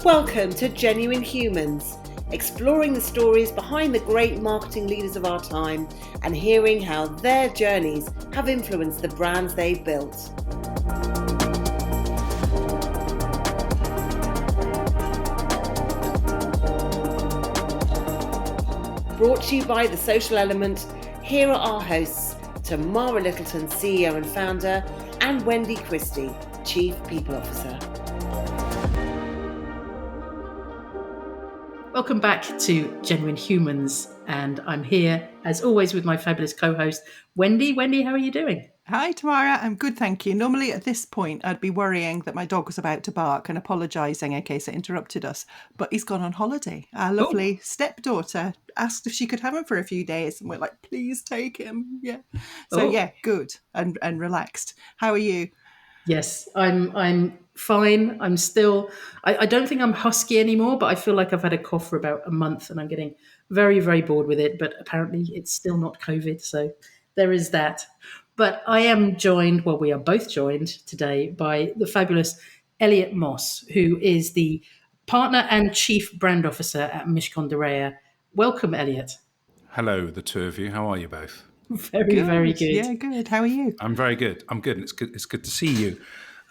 Welcome to Genuine Humans, exploring the stories behind the great marketing leaders of our time and hearing how their journeys have influenced the brands they've built. Brought to you by The Social Element, here are our hosts, Tamara Littleton, CEO and founder, and Wendy Christie, Chief People Officer. Welcome back to Genuine Humans, and I'm here, as always, with my fabulous co-host, Wendy. Wendy, how are you doing? Hi, Tamara. I'm good, thank you. Normally at this point, I'd be worrying that my dog was about to bark and apologising in case it interrupted us, but he's gone on holiday. Our lovely stepdaughter asked if she could have him for a few days, and we're like, please take him. Yeah. So yeah, good and relaxed. How are you? Yes, I'm fine. I'm still, I don't think I'm husky anymore, but I feel like I've had a cough for about a month and I'm getting very, very bored with it. But apparently it's still not COVID. So there is that. But I am joined, well, we are both joined today by the fabulous Elliot Moss, who is the partner and chief brand officer at Mishcon de Reya. Welcome, Elliot. Hello, the two of you. How are you both? Very, very good. Yeah, good. How are you? I'm very good. I'm good. It's good. It's good to see you.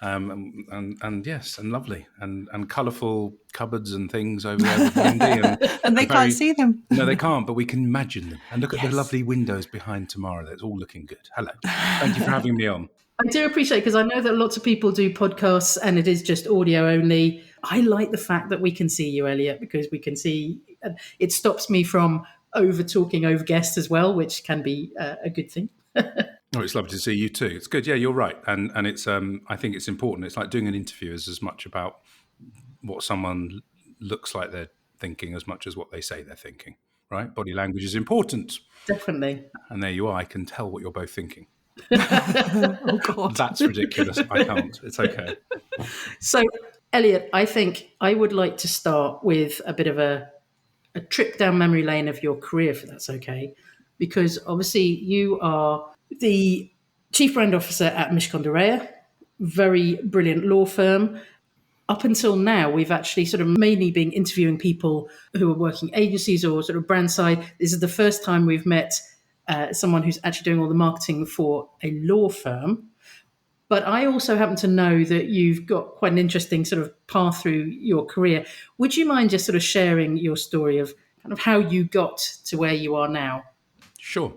And yes, and lovely, and colourful cupboards and things over there with Wendy. And they can't see them. No, they can't, but we can imagine them. And look at the lovely windows behind tomorrow. That's all looking good. Hello. Thank you for having me on. I do appreciate it because I know that lots of people do podcasts and it is just audio only. I like the fact that we can see you, Elliot, because we can see, it stops me from over talking over guests as well, which can be a good thing. Oh, it's lovely to see you too. It's good. Yeah, you're right. And it's I think it's important. It's like doing an interview is as much about what someone looks like they're thinking as much as what they say they're thinking, right? Body language is important. Definitely. And there you are. I can tell what you're both thinking. Oh, God. That's ridiculous. I can't. It's okay. So, Elliot, I think I would like to start with a bit of a trip down memory lane of your career, if that's okay. Because obviously you are the chief brand officer at Mishcon de Reya, very brilliant law firm. Up until now, we've actually sort of mainly been interviewing people who are working agencies or sort of brand side. This is the first time we've met someone who's actually doing all the marketing for a law firm. But I also happen to know that you've got quite an interesting sort of path through your career. Would you mind just sort of sharing your story of kind of how you got to where you are now? Sure.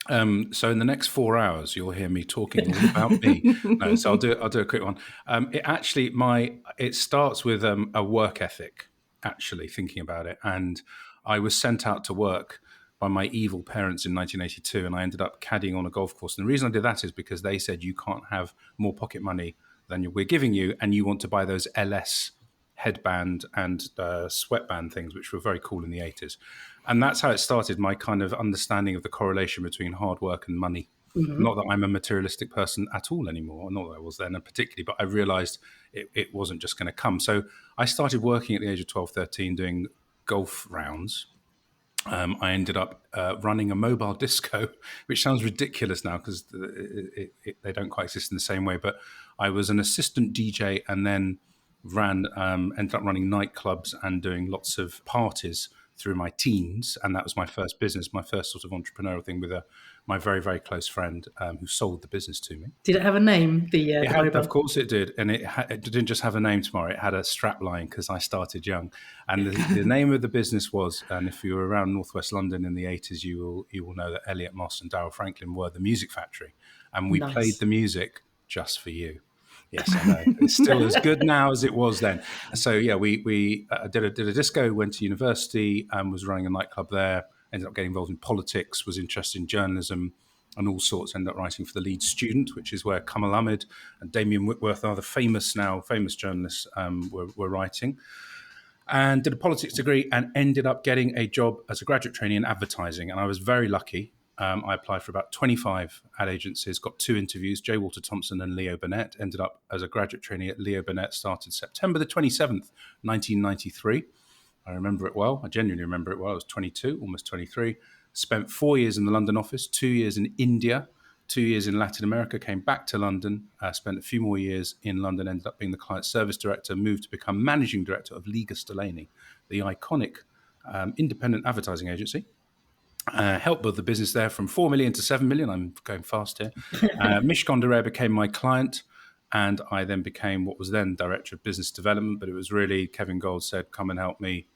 So in the next 4 hours, you'll hear me talking all about me. No, so I'll do a quick one. It starts with a work ethic. Actually, thinking about it, and I was sent out to work by my evil parents in 1982, and I ended up caddying on a golf course. And the reason I did that is because they said you can't have more pocket money than we're giving you, and you want to buy those LS headband and sweatband things, which were very cool in the 80s. And that's how it started, my kind of understanding of the correlation between hard work and money. Mm-hmm. Not that I'm a materialistic person at all anymore, not that I was then particularly, but I realized it wasn't just going to come. So I started working at the age of 12, 13, doing golf rounds. I ended up running a mobile disco, which sounds ridiculous now because they don't quite exist in the same way. But I was an assistant DJ and then ended up running nightclubs and doing lots of parties through my teens, and that was my first business, my first sort of entrepreneurial thing with my very, very close friend who sold the business to me. Did it have a name? Of course it did, and it didn't just have a name tomorrow, it had a strap line because I started young. And the name of the business was, and if you were around Northwest London in the 80s, you will know that Elliot Moss and Daryl Franklin were the Music Factory, and we played the music just for you. Yes, I know. It's still as good now as it was then. So yeah, we did a disco, went to university, was running a nightclub there, ended up getting involved in politics, was interested in journalism and all sorts, ended up writing for the Leeds Student, which is where Kamal Ahmed and Damien Whitworth, are the famous journalists, were writing. And did a politics degree and ended up getting a job as a graduate trainee in advertising. And I was very lucky. I applied for about 25 ad agencies, got 2 interviews, J. Walter Thompson and Leo Burnett, ended up as a graduate trainee at Leo Burnett, started September the 27th, 1993. I remember it well. I genuinely remember it well. I was 22, almost 23. Spent 4 years in the London office, 2 years in India, 2 years in Latin America, came back to London, spent a few more years in London, ended up being the client service director, moved to become managing director of Liga Stellani, the iconic independent advertising agency. Helped build the business there from 4 million to 7 million. I'm going fast here. Mishcon de Reya became my client, and I then became what was then director of business development. But it was really Kevin Gold said, "Come and help me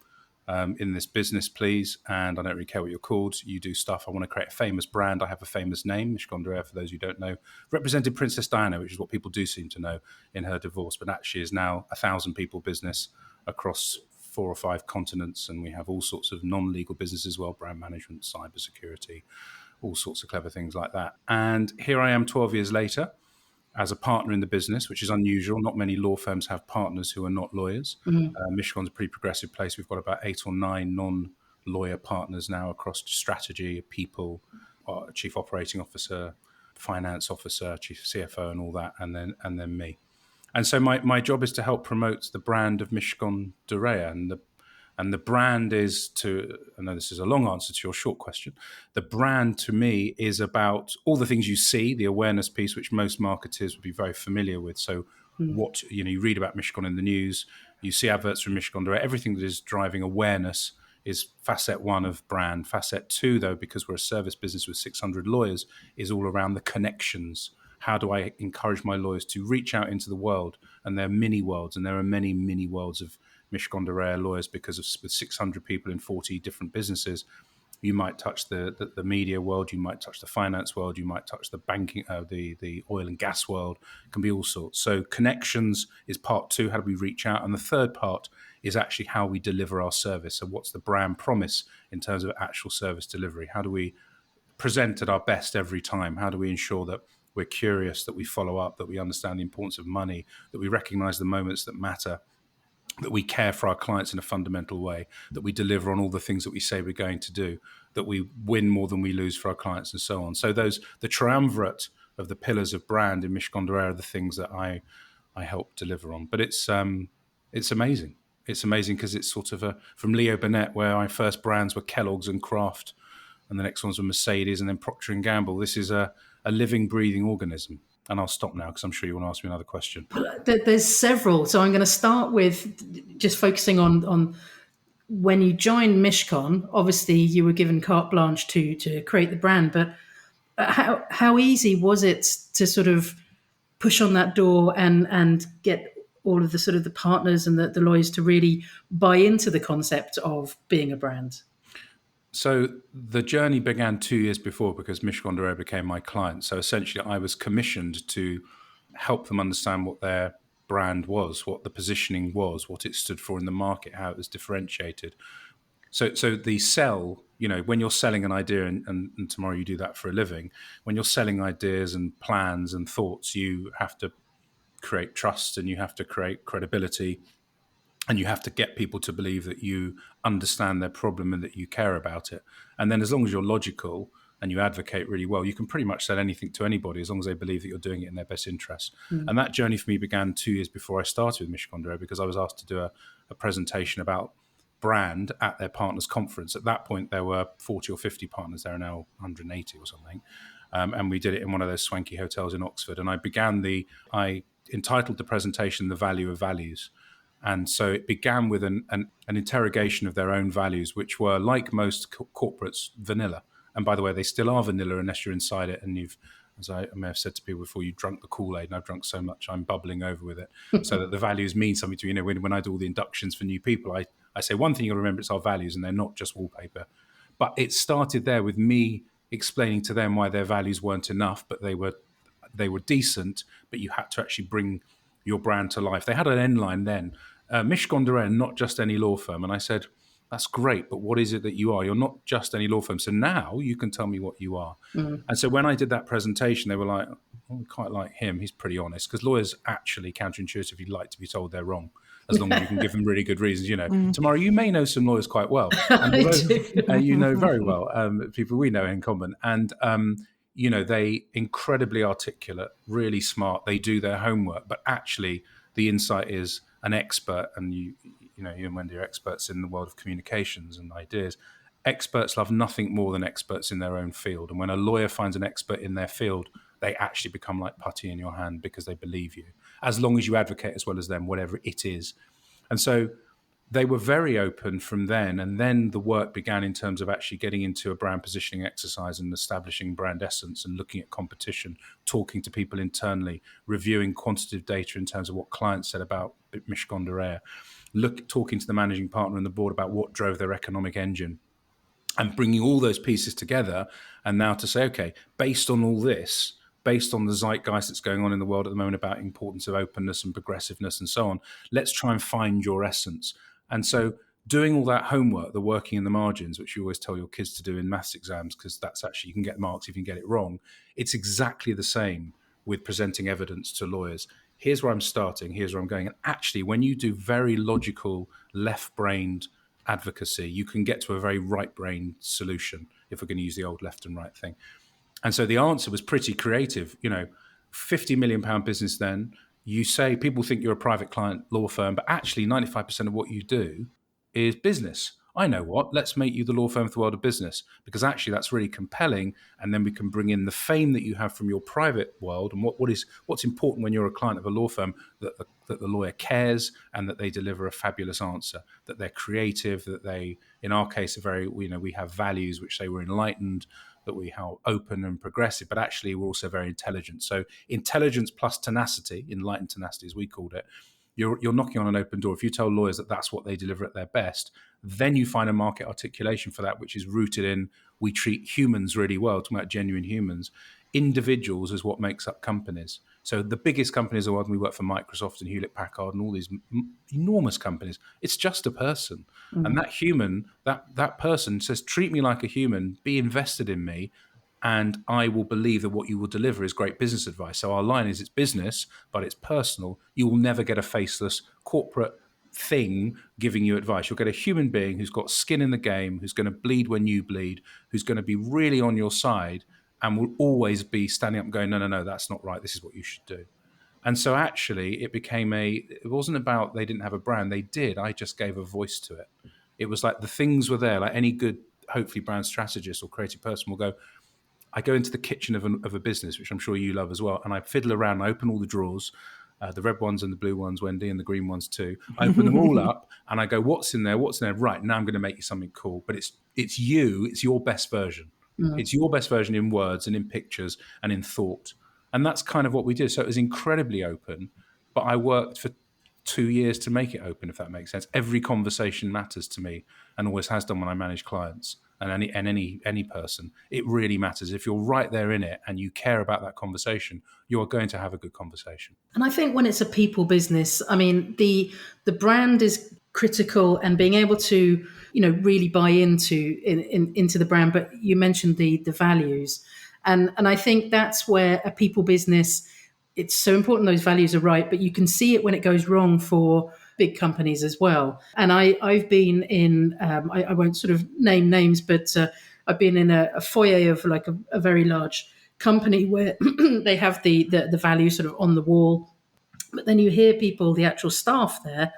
in this business, please. And I don't really care what you're called. You do stuff. I want to create a famous brand. I have a famous name." Mishcon de Reya, for those who don't know, represented Princess Diana, which is what people do seem to know in her divorce, but actually is now 1,000 people business across 4 or 5 continents, and we have all sorts of non-legal businesses as well, brand management, cybersecurity, all sorts of clever things like that. And here I am 12 years later as a partner in the business, which is unusual. Not many law firms have partners who are not lawyers. Mishcon's a pretty progressive place. We've got about 8 or 9 non-lawyer partners now across strategy, people, chief operating officer, finance officer, chief CFO, and all that, and then me. And so my job is to help promote the brand of Mishcon de Reya. And the brand is I know this is a long answer to your short question. The brand to me is about all the things you see, the awareness piece, which most marketers would be very familiar with. So what, you read about Mishcon in the news, you see adverts from Mishcon de Reya, everything that is driving awareness is facet 1 of brand. Facet 2, though, because we're a service business with 600 lawyers, is all around the connections. How do I encourage my lawyers to reach out into the world? And there are mini worlds, and there are many mini worlds of Mishcon de Reya lawyers, because with 600 people in 40 different businesses, you might touch the media world, you might touch the finance world, you might touch the banking, the oil and gas world. It can be all sorts. So connections is part 2. How do we reach out? And the third part is actually how we deliver our service. So what's the brand promise in terms of actual service delivery? How do we present at our best every time? How do we ensure that we're curious, that we follow up, that we understand the importance of money, that we recognize the moments that matter, that we care for our clients in a fundamental way, that we deliver on all the things that we say we're going to do, that we win more than we lose for our clients, and so on. So the triumvirate of the pillars of brand in Mishcon de Reya are the things that I help deliver on. But it's amazing. It's amazing because it's sort of from Leo Burnett, where my first brands were Kellogg's and Kraft, and the next ones were Mercedes, and then Procter & Gamble. This is a living, breathing organism. And I'll stop now because I'm sure you want to ask me another question. There's several. So I'm going to start with just focusing on when you joined Mishcon. Obviously, you were given carte blanche to create the brand, but how easy was it to sort of push on that door and get all of the sort of the partners and the lawyers to really buy into the concept of being a brand? So the journey began 2 years before, because Mishcon de Reya became my client. So essentially, I was commissioned to help them understand what their brand was, what the positioning was, what it stood for in the market, how it was differentiated. So the sell, when you're selling an idea, and tomorrow you do that for a living, when you're selling ideas and plans and thoughts, you have to create trust, and you have to create credibility, and you have to get people to believe that you understand their problem and that you care about it. And then as long as you're logical and you advocate really well, you can pretty much sell anything to anybody as long as they believe that you're doing it in their best interest. And that journey for me began 2 years before I started with Mishcon de Reya, because I was asked to do a presentation about brand at their partners conference. At that point, there were 40 or 50 partners. There are now 180 or something. And we did it in one of those swanky hotels in Oxford. And I entitled the presentation "The Value of Values." And so it began with an interrogation of their own values, which were, like most corporates, vanilla. And by the way, they still are vanilla unless you're inside it and you've, as I may have said to people before, you drunk the Kool-Aid, and I've drunk so much I'm bubbling over with it. So that the values mean something to me. When I do all the inductions for new people, I say one thing you'll remember, it's our values, and they're not just wallpaper. But it started there with me explaining to them why their values weren't enough, but they were decent, but you had to actually bring your brand to life. They had an end line then. Mishcon de Reya, not just any law firm. And I said, that's great, but what is it that you are? You're not just any law firm. So now you can tell me what you are. And so when I did that presentation, they were like, oh, we quite like him. He's pretty honest. Because lawyers actually counterintuitively like to be told they're wrong, as long as you can give them really good reasons. Tomorrow, you may know some lawyers quite well. And you know very well people we know in common. And they incredibly articulate, really smart. They do their homework, but actually the insight is an expert, and you and Wendy are experts in the world of communications and ideas. experts love nothing more than experts in their own field. And when a lawyer finds an expert in their field, they actually become like putty in your hand because they believe you, as long as you advocate as well as them, whatever it is. And so they were very open from then. And then the work began in terms of actually getting into a brand positioning exercise and establishing brand essence and looking at competition, talking to people internally, reviewing quantitative data in terms of what clients said about Mishcon de Reya, talking to the managing partner and the board about what drove their economic engine, and bringing all those pieces together. And now to say, okay, based on all this, based on the zeitgeist that's going on in the world at the moment about importance of openness and progressiveness and so on, let's try and find your essence. And so doing all that homework, the working in the margins, which you always tell your kids to do in maths exams, because that's actually, you can get marks if you can get it wrong. It's exactly the same with presenting evidence to lawyers. Here's where I'm starting, here's where I'm going. And actually, when you do very logical, left-brained advocacy, you can get to a very right-brained solution, if we're going to use the old left and right thing. And so the answer was pretty creative. £50 million business then. You say people think you're a private client law firm, but actually 95% of what you do is business. I know what, let's make you the law firm for the world of business, because actually that's really compelling. And then we can bring in the fame that you have from your private world and what's important when you're a client of a law firm, that the lawyer cares and that they deliver a fabulous answer, that they're creative, that they, in our case, are very, we have values which say we're enlightened, that we are open and progressive, but actually we're also very intelligent. So intelligence plus tenacity, enlightened tenacity as we called it, you're knocking on an open door. If you tell lawyers that that's what they deliver at their best, then you find a market articulation for that, which is rooted in, we treat humans really well, talking about genuine humans. Individuals is what makes up companies. So the biggest companies in the world, we work for Microsoft and Hewlett-Packard and all these enormous companies, it's just a person. Mm-hmm. And that human, that person says, treat me like a human, be invested in me, and I will believe that what you will deliver is great business advice. So our line is, it's business, but it's personal. You will never get a faceless corporate thing giving you advice. You'll get a human being who's got skin in the game, who's going to bleed when you bleed, who's going to be really on your side, and will always be standing up and going, no, that's not right. This is what you should do. And so actually it wasn't about they didn't have a brand. They did. I just gave a voice to it. It was like the things were there. Like any good, hopefully, brand strategist or creative person will go, I go into the kitchen of a business, which I'm sure you love as well, and I fiddle around, I open all the drawers, the red ones and the blue ones, Wendy, and the green ones too. I open them all up and I go, what's in there? What's in there? Right, now I'm going to make you something cool. But it's you, it's your best version. Mm. It's your best version in words and in pictures and in thought. And that's kind of what we did. So it was incredibly open, but I worked for 2 years to make it open, if that makes sense. Every conversation matters to me and always has done when I manage clients. And any person, it really matters. If you're right there in it and you care about that conversation, you're going to have a good conversation. And I think when it's a people business, I mean, the brand is critical, and being able to, really buy into the brand. But you mentioned the values, and I think that's where a people business, it's so important those values are right. But you can see it when it goes wrong for big companies as well. And I've been in, I won't sort of name names, but I've been in a foyer of like a very large company where they have the values sort of on the wall. But then you hear people, the actual staff there,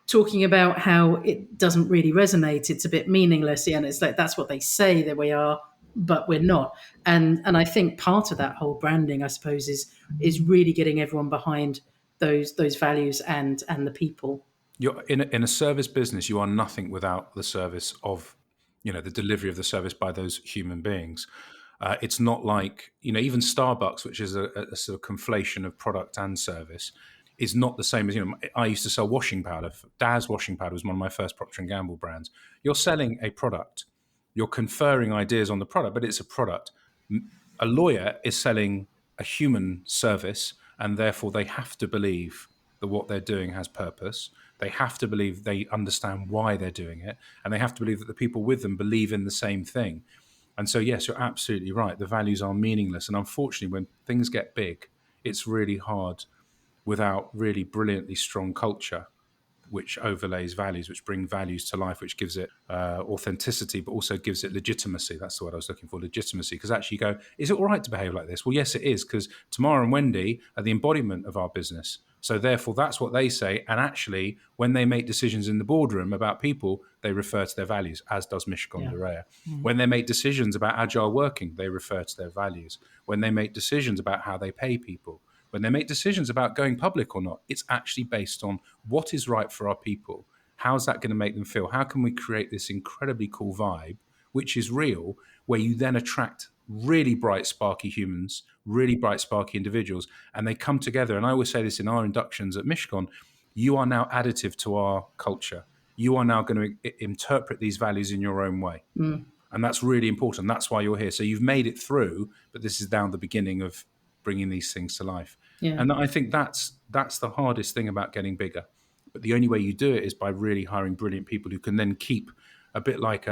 talking about how it doesn't really resonate. It's a bit meaningless. And it's like, that's what they say that we are, but we're not. And I think part of that whole branding, I suppose, is really getting everyone behind those values and the people. You're in a service business, you are nothing without the service of, the delivery of the service by those human beings. It's not like, even Starbucks, which is a sort of conflation of product and service, is not the same as, I used to sell washing powder. Daz washing powder was one of my first Procter & Gamble brands. You're selling a product. You're conferring ideas on the product, but it's a product. A lawyer is selling a human service, and therefore they have to believe that what they're doing has purpose. They have to believe they understand why they're doing it, and they have to believe that the people with them believe in the same thing. And so, yes, you're absolutely right. The values are meaningless. And unfortunately, when things get big, it's really hard without really brilliantly strong culture, which overlays values, which bring values to life, which gives it authenticity, but also gives it legitimacy. That's the word I was looking for, legitimacy. Because actually you go, is it all right to behave like this? Well, yes, it is, because Tamara and Wendy are the embodiment of our business. So therefore, that's what they say. And actually, when they make decisions in the boardroom about people, they refer to their values, as does Mishcon de Reya. When they make decisions about agile working, they refer to their values. When they make decisions about how they pay people, when they make decisions about going public or not, it's actually based on what is right for our people. How's that going to make them feel? How can we create this incredibly cool vibe, which is real, where you then attract really bright, sparky humans, really bright, sparky individuals, and they come together. And I always say this in our inductions at Mishcon, you are now additive to our culture. You are now going to interpret these values in your own way. And that's really important. That's why you're here. So you've made it through, but this is now the beginning of bringing these things to life. Yeah. And I think that's the hardest thing about getting bigger. But the only way you do it is by really hiring brilliant people who can then keep, a bit like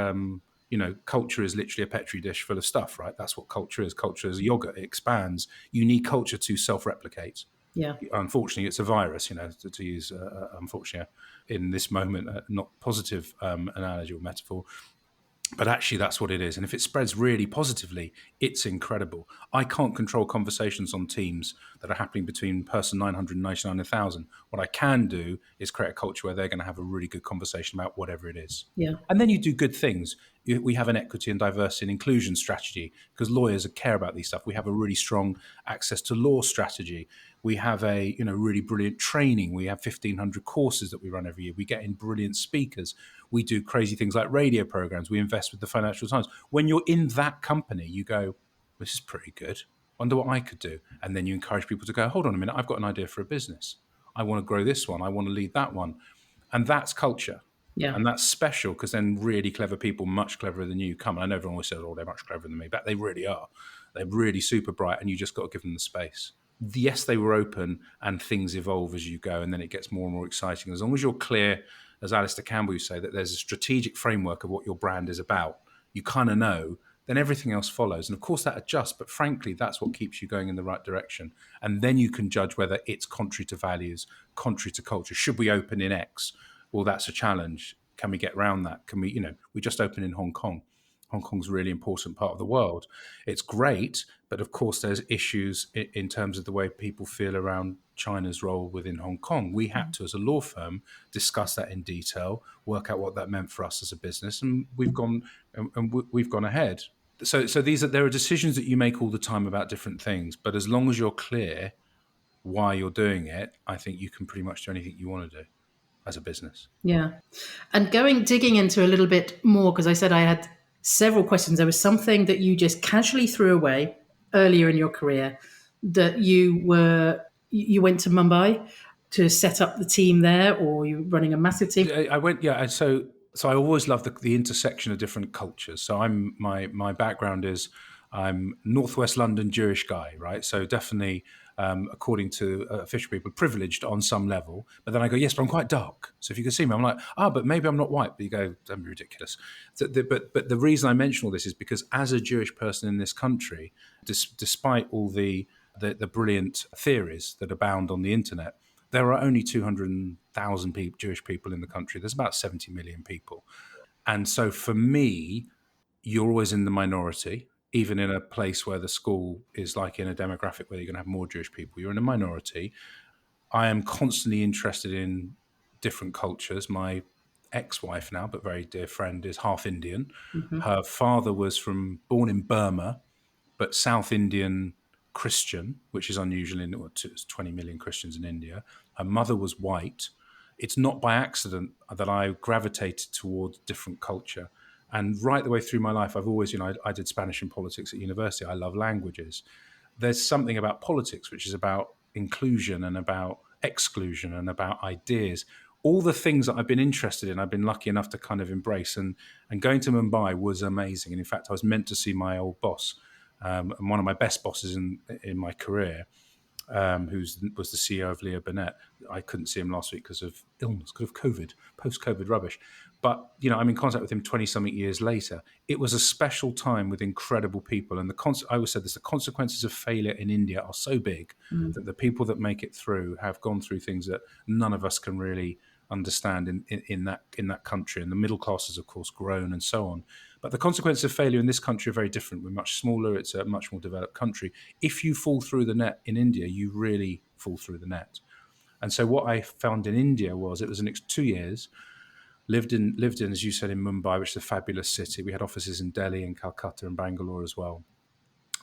culture is literally a petri dish full of stuff, right? That's what culture is. Culture is yogurt. It expands. You need culture to self-replicate. Yeah. Unfortunately, it's a virus, to use, unfortunately, in this moment, not positive analogy or metaphor. But actually, that's what it is. And if it spreads really positively, it's incredible. I can't control conversations on Teams that are happening between person 999 and 1,000. What I can do is create a culture where they're going to have a really good conversation about whatever it is. Yeah. And then you do good things. We have an equity and diversity and inclusion strategy because lawyers care about these stuff. We have a really strong access to law strategy. We have a really brilliant training. We have 1,500 courses that we run every year. We get in brilliant speakers. We do crazy things like radio programs. We invest with the Financial Times. When you're in that company, you go, this is pretty good. Wonder what I could do. And then you encourage people to go, hold on a minute, I've got an idea for a business. I want to grow this one. I want to lead that one. And that's culture. Yeah. And that's special because then really clever people, much cleverer than you, come. And I know everyone always says, oh, they're much cleverer than me, but they really are. They're really super bright and you just got to give them the space. Yes, they were open and things evolve as you go and then it gets more and more exciting. As long as you're clear, as Alistair Campbell used to say, that there's a strategic framework of what your brand is about, you kind of know, then everything else follows. And of course that adjusts, but frankly, that's what keeps you going in the right direction. And then you can judge whether it's contrary to values, contrary to culture. Should we open in X? Well, that's a challenge. Can we get around that? Can we, we just opened in Hong Kong. Hong Kong's a really important part of the world. It's great, but of course there's issues in terms of the way people feel around China's role within Hong Kong. We had to, as a law firm, discuss that in detail, work out what that meant for us as a business, and we've gone ahead. So there are decisions that you make all the time about different things, but as long as you're clear why you're doing it, I think you can pretty much do anything you want to do as a business. Yeah. And digging into a little bit more, because I said I had several questions. There was something that you just casually threw away earlier in your career that you went to Mumbai to set up the team there, or you were running a massive team? I went, yeah. So I always love the intersection of different cultures. So my background is I'm Northwest London Jewish guy, right? So definitely, according to official people, privileged on some level. But then I go, yes, but I'm quite dark. So if you can see me, I'm like, but maybe I'm not white. But you go, don't be ridiculous. But the reason I mention all this is because as a Jewish person in this country, despite all the brilliant theories that abound on the internet, there are only 200,000 Jewish people in the country. There's about 70 million people. And so for me, you're always in the minority, even in a place where the school is like in a demographic where you're going to have more Jewish people. You're in a minority. I am constantly interested in different cultures. My ex-wife now, but very dear friend, is half Indian. Mm-hmm. Her father was born in Burma, but South Indian Christian, which is unusual in 20 million Christians in India. Her mother was white. It's not by accident that I gravitated towards different culture. And right the way through my life, I've always, I did Spanish and politics at university. I love languages. There's something about politics, which is about inclusion and about exclusion and about ideas. All the things that I've been interested in, I've been lucky enough to kind of embrace. And going to Mumbai was amazing. And in fact, I was meant to see my old boss, and one of my best bosses in my career, who was the CEO of Leo Burnett. I couldn't see him last week because of illness, because of COVID, post-COVID rubbish. But, I'm in contact with him 20-something years later. It was a special time with incredible people. And I always said this, the consequences of failure in India are so big that the people that make it through have gone through things that none of us can really understand in that country. And the middle class has, of course, grown and so on. But the consequences of failure in this country are very different. We're much smaller. It's a much more developed country. If you fall through the net in India, you really fall through the net. And so what I found in India was it was 2 years. Lived in, as you said, in Mumbai, which is a fabulous city. We had offices in Delhi and Calcutta and Bangalore as well.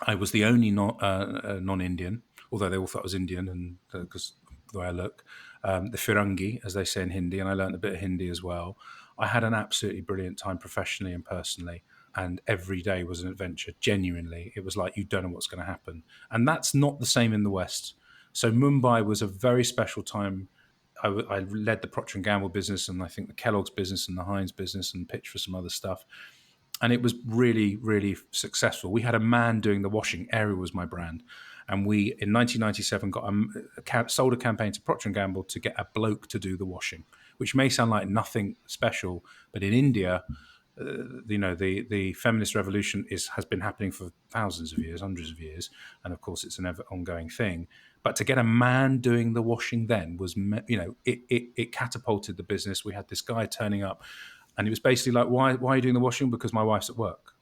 I was the only non-Indian, although they all thought I was Indian, and because the way I look, the Firangi, as they say in Hindi, and I learned a bit of Hindi as well. I had an absolutely brilliant time professionally and personally, and every day was an adventure. Genuinely, it was like you don't know what's going to happen, and that's not the same in the West. So Mumbai was a very special time. I led the Procter & Gamble business, and I think the Kellogg's business and the Heinz business, and pitched for some other stuff. And it was really, really successful. We had a man doing the washing. Ariel was my brand. And we, in 1997, sold a campaign to Procter & Gamble to get a bloke to do the washing, which may sound like nothing special. But in India, the feminist revolution has been happening for thousands of years, hundreds of years. And of course, it's an ever ongoing thing. But to get a man doing the washing then was, it catapulted the business. We had this guy turning up, and it was basically like, why are you doing the washing? Because my wife's at work.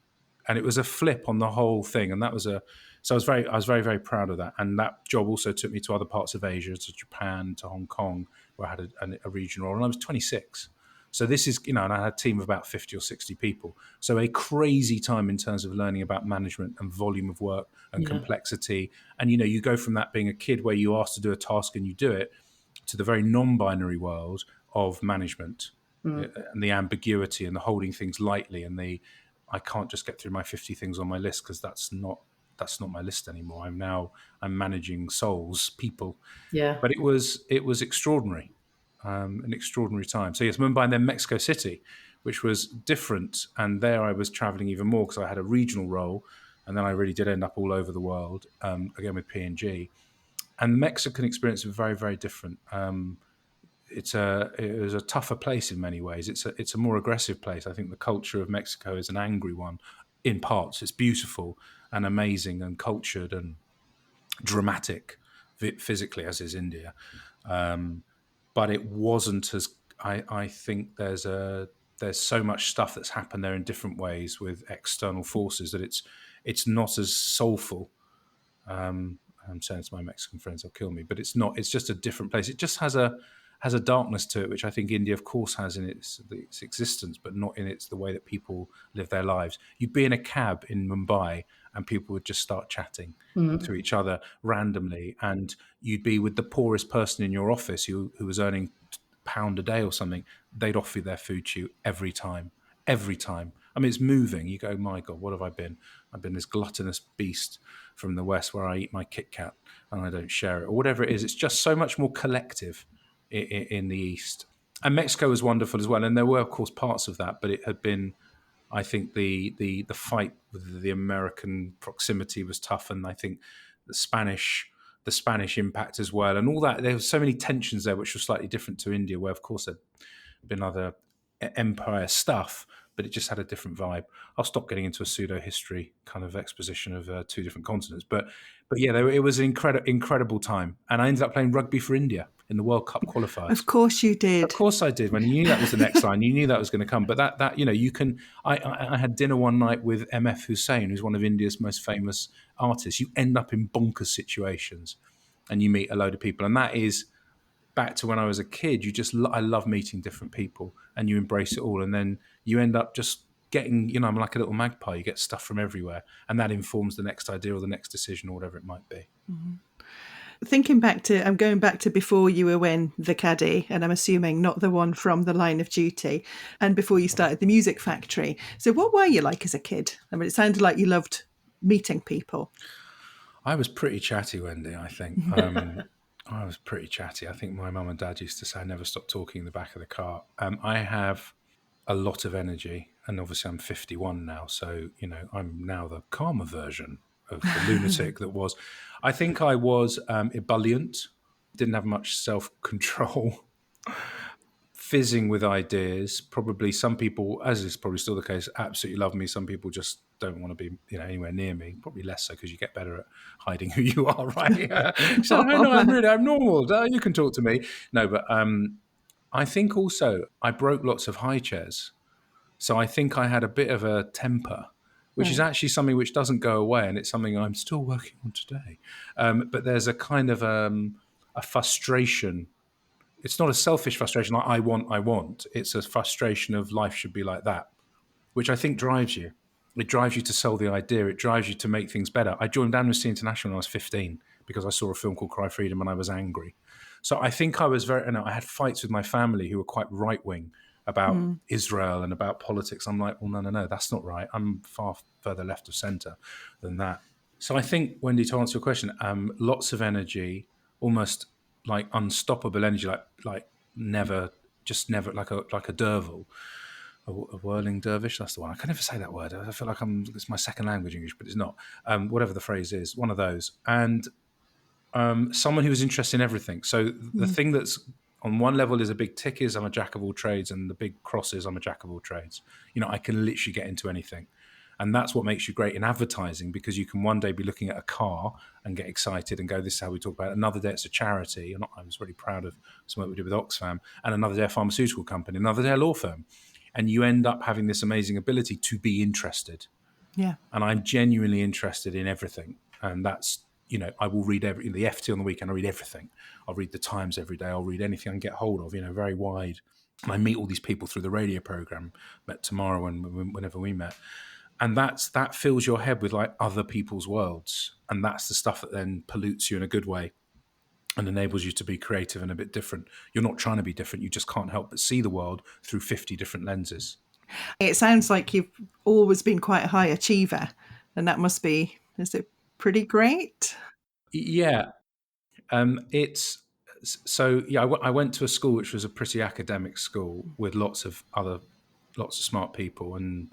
And it was a flip on the whole thing. And that was so I was very, very proud of that. And that job also took me to other parts of Asia, to Japan, to Hong Kong, where I had a regional role. And I was 26. So this is, and I had a team of about 50 or 60 people. So a crazy time in terms of learning about management and volume of work and complexity. And, you go from that being a kid where you asked to do a task and you do it, to the very non-binary world of management and the ambiguity and the holding things lightly. And I can't just get through my 50 things on my list, because that's not my list anymore. I'm managing souls, people. Yeah. But it was extraordinary. An extraordinary time. So yes, Mumbai, and then Mexico City, which was different. And there I was traveling even more because I had a regional role, and then I really did end up all over the world, again with P&G. And the Mexican experience was very, very different. It was a tougher place in many ways. It's a more aggressive place. I think the culture of Mexico is an angry one in parts. It's beautiful and amazing and cultured and dramatic physically, as is India. But it wasn't as, I think there's so much stuff that's happened there in different ways with external forces that it's not as soulful. I'm saying to my Mexican friends, they'll kill me, but it's not. It's just a different place. It just has a darkness to it, which I think India, of course, has in its existence, but not in the way that people live their lives. You'd be in a cab in Mumbai, and people would just start chatting to each other randomly, and you'd be with the poorest person in your office who was earning £1 a day or something. They'd offer their food to you every time. I mean, it's moving. You go, my God, what have I been? I've been this gluttonous beast from the West where I eat my Kit Kat and I don't share it, or whatever it is. It's just so much more collective in the East. And Mexico was wonderful as well. And there were, of course, parts of that, but it had been, I think the fight with the American proximity was tough. And I think the Spanish impact as well, and all that. There were so many tensions there, which were slightly different to India, where, of course, there'd been other empire stuff, but it just had a different vibe. I'll stop getting into a pseudo history kind of exposition of two different continents, but yeah, it was an incredible time, and I ended up playing rugby for India in the World Cup qualifiers. Of course you did. Of course I did. When you knew that was the next line, you knew that was going to come. But that you can. I had dinner one night with M.F. Hussain, who's one of India's most famous artists. You end up in bonkers situations, and you meet a load of people, and that is back to when I was a kid. I love meeting different people, and you embrace it all, and then you end up just getting, I'm like a little magpie. You get stuff from everywhere, and that informs the next idea or the next decision or whatever it might be. Mm-hmm. I'm going back to before you were in the caddy, and I'm assuming not the one from The Line of Duty, and before you started the Music Factory. So what were you like as a kid? I mean, it sounded like you loved meeting people. I was pretty chatty, Wendy, I think. I was pretty chatty. I think my mum and dad used to say I never stopped talking in the back of the car. I have a lot of energy, and obviously I'm 51 now, so I'm now the calmer version of the lunatic that was. I think I was ebullient, didn't have much self-control, fizzing with ideas. Probably some people, as is probably still the case, absolutely love me. Some people just don't want to be anywhere near me. Probably less so because you get better at hiding who you are, right? So I'm normal. You can talk to me. No, but I think also I broke lots of high chairs. So I think I had a bit of a temper, which is actually something which doesn't go away, and it's something I'm still working on today. But there's a kind of a frustration it's not a selfish frustration like I want. It's a frustration of life should be like that, which I think drives you. It drives you to sell the idea. It drives you to make things better. I joined Amnesty International when I was 15 because I saw a film called Cry Freedom and I was angry. So I think I was I had fights with my family who were quite right-wing about Israel and about politics. I'm like, well, no, that's not right. I'm far further left of centre than that. So I think, Wendy, to answer your question, lots of energy, almost like unstoppable energy, like never, like a dervish. A whirling dervish, that's the one. I can never say that word. I feel like it's my second language, English, but it's not. Whatever the phrase is, one of those. And someone who is interested in everything. So the thing that's on one level is a big tick is I'm a jack of all trades, and the big cross is I'm a jack of all trades. I can literally get into anything. And that's what makes you great in advertising, because you can one day be looking at a car and get excited and go, this is how we talk about it. Another day it's a charity. I was really proud of some work we did with Oxfam. And another day a pharmaceutical company. Another day a law firm. And you end up having this amazing ability to be interested. Yeah. And I'm genuinely interested in everything. And that's, I will read the FT on the weekend. I read everything. I'll read the Times every day. I'll read anything I can get hold of, very wide. And I meet all these people through the radio program. Met tomorrow and whenever we met. And that fills your head with like other people's worlds. And that's the stuff that then pollutes you in a good way and enables you to be creative and a bit different. You're not trying to be different. You just can't help but see the world through 50 different lenses. It sounds like you've always been quite a high achiever, and that must be, is it pretty great? Yeah. I went to a school which was a pretty academic school with lots of smart people, and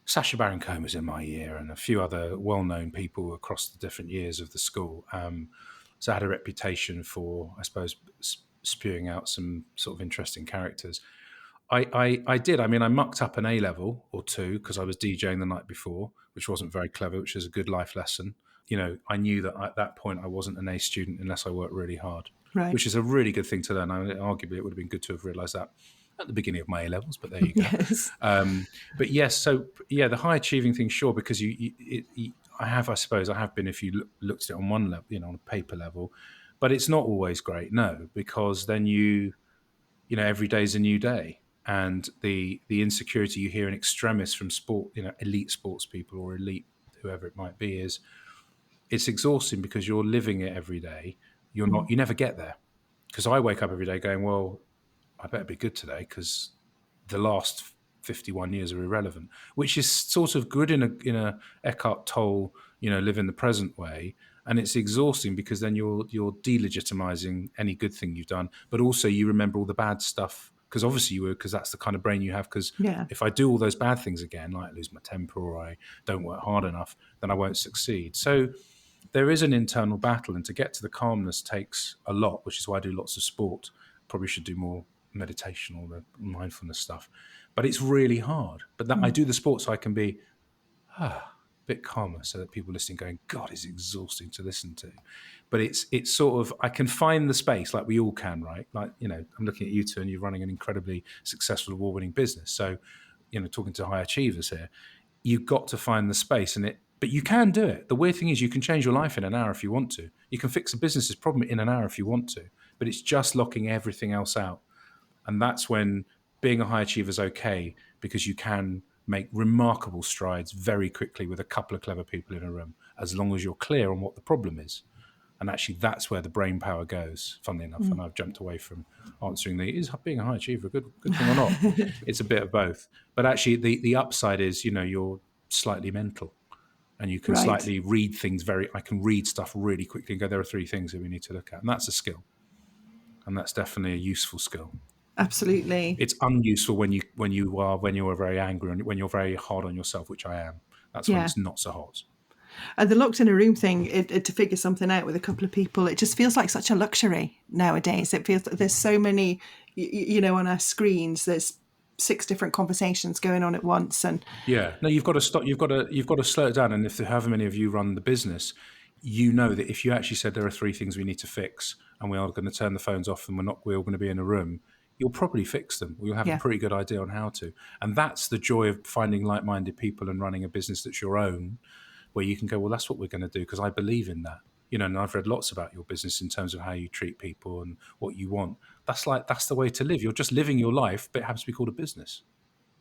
Sacha Baron Cohen was in my year and a few other well-known people across the different years of the school. So I had a reputation for, I suppose, spewing out some sort of interesting characters. I did. I mean, I mucked up an A-level or two because I was DJing the night before, which wasn't very clever, which is a good life lesson. I knew that at that point I wasn't an A student unless I worked really hard, Right. which is a really good thing to learn. Arguably, it would have been good to have realised that at the beginning of my A-levels, but there you go. Yes. But yes, so yeah, the high achieving thing, sure, because I have been, if you looked at it on one level, on a paper level, but it's not always great, no, because then every day's a new day. And the insecurity you hear in extremis from sport, elite sports people or elite whoever it might be, is it's exhausting because you're living it every day. You never get there. Because I wake up every day going, well, I better be good today because the last 51 years are irrelevant, which is sort of good in a Eckhart Tolle, live in the present way. And it's exhausting because then you're delegitimizing any good thing you've done, but also you remember all the bad stuff because obviously you would, because that's the kind of brain you have. Because if I do all those bad things again, like I lose my temper or I don't work hard enough, then I won't succeed. So there is an internal battle, and to get to the calmness takes a lot, which is why I do lots of sport. Probably should do more meditation or the mindfulness stuff, but it's really hard. But I do the sport so I can be a bit calmer, so that people listening going, God, it's exhausting to listen to. But it's sort of, I can find the space, like we all can, right? Like, I'm looking at you two and you're running an incredibly successful award-winning business. So, talking to high achievers here, you've got to find the space but you can do it. The weird thing is you can change your life in an hour if you want to. You can fix a business's problem in an hour if you want to, but it's just locking everything else out. And that's when being a high achiever is okay, because you can make remarkable strides very quickly with a couple of clever people in a room, as long as you're clear on what the problem is. And actually, that's where the brain power goes, funnily enough. And I've jumped away from answering is being a high achiever a good thing or not? It's a bit of both. But actually, the upside is, you're slightly mental. And you can slightly read things I can read stuff really quickly and go, there are 3 things that we need to look at. And that's a skill. And that's definitely a useful skill. Absolutely. It's unuseful when you're very angry and when you're very hard on yourself, which I am. That's when it's not so hot. And the locked in a room thing, to figure something out with a couple of people, it just feels like such a luxury nowadays. It feels like there's so many, on our screens, there's 6 different conversations going on at once. And no, you've got to stop. You've got to slow it down. And if however many of you run the business, that if you actually said there are 3 things we need to fix, and we are going to turn the phones off, and we're all going to be in a room, you'll probably fix them. You'll have a pretty good idea on how to. And that's the joy of finding like-minded people and running a business that's your own, where you can go, well, that's what we're going to do because I believe in that. And I've read lots about your business in terms of how you treat people and what you want. That's the way to live. You're just living your life, but it happens to be called a business.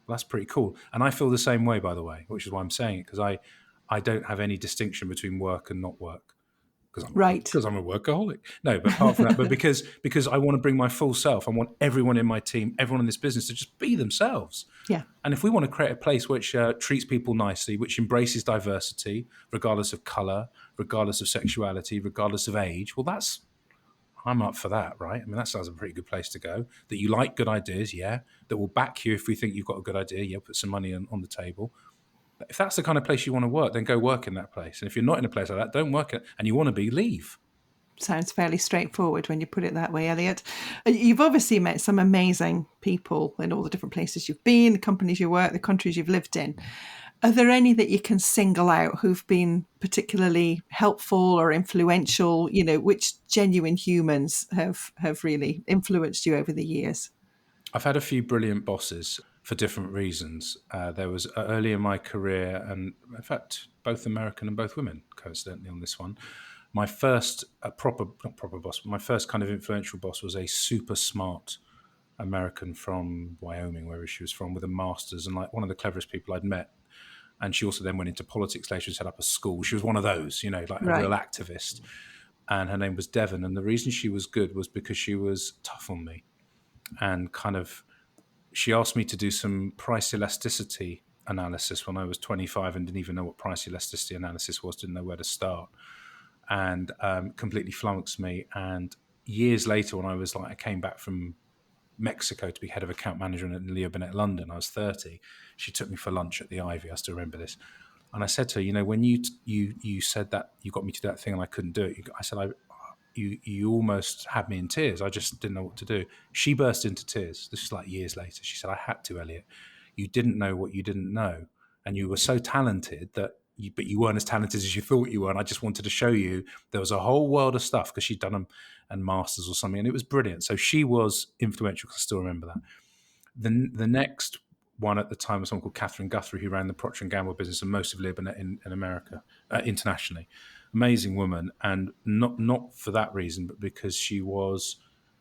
Well, that's pretty cool. And I feel the same way, by the way, which is why I'm saying it, because I don't have any distinction between work and not work. Right. Because I'm a workaholic. No, but apart from that, but because I want to bring my full self. I want everyone in my team, everyone in this business to just be themselves. Yeah. And if we want to create a place which treats people nicely, which embraces diversity, regardless of color, regardless of sexuality, regardless of age, I'm up for that, right? I mean, that sounds a pretty good place to go. That you like good ideas, yeah. That will back you if we think you've got a good idea, yeah. Put some money on the table. But if that's the kind of place you want to work, then go work in that place. And if you're not in a place like that, don't work it. And you want to leave. Sounds fairly straightforward when you put it that way, Elliot. You've obviously met some amazing people in all the different places you've been, the companies you work, the countries you've lived in. Are there any that you can single out who've been particularly helpful or influential? Which genuine humans have really influenced you over the years? I've had a few brilliant bosses for different reasons. There was early in my career, and in fact, both American and both women, coincidentally, on this one. My first not proper boss, but my first kind of influential boss was a super smart American from Wyoming, wherever she was from, with a master's and like one of the cleverest people I'd met. And she also then went into politics later and set up a school. She was one of those, like a real activist. And her name was Devon. And the reason she was good was because she was tough on me. And she asked me to do some price elasticity analysis when I was 25 and didn't even know what price elasticity analysis was, didn't know where to start, and completely flummoxed me. And years later, when I came back from Mexico to be head of account management at Leo Burnett London, I was 30. She took me for lunch at the Ivy. I still remember this. And I said to her, when you said that, you got me to do that thing and I couldn't do it. I said, you almost had me in tears. I just didn't know what to do. She burst into tears. This was like years later. She said, I had to, Elliot. You didn't know what you didn't know. And you were so talented but you weren't as talented as you thought you were. And I just wanted to show you there was a whole world of stuff, because she'd done them and masters or something. And it was brilliant. So she was influential, because I still remember that. The next one at the time was someone called Catherine Guthrie, who ran the Procter & Gamble business and most of Leo Burnett in America, internationally. Amazing woman, and not for that reason, but because she was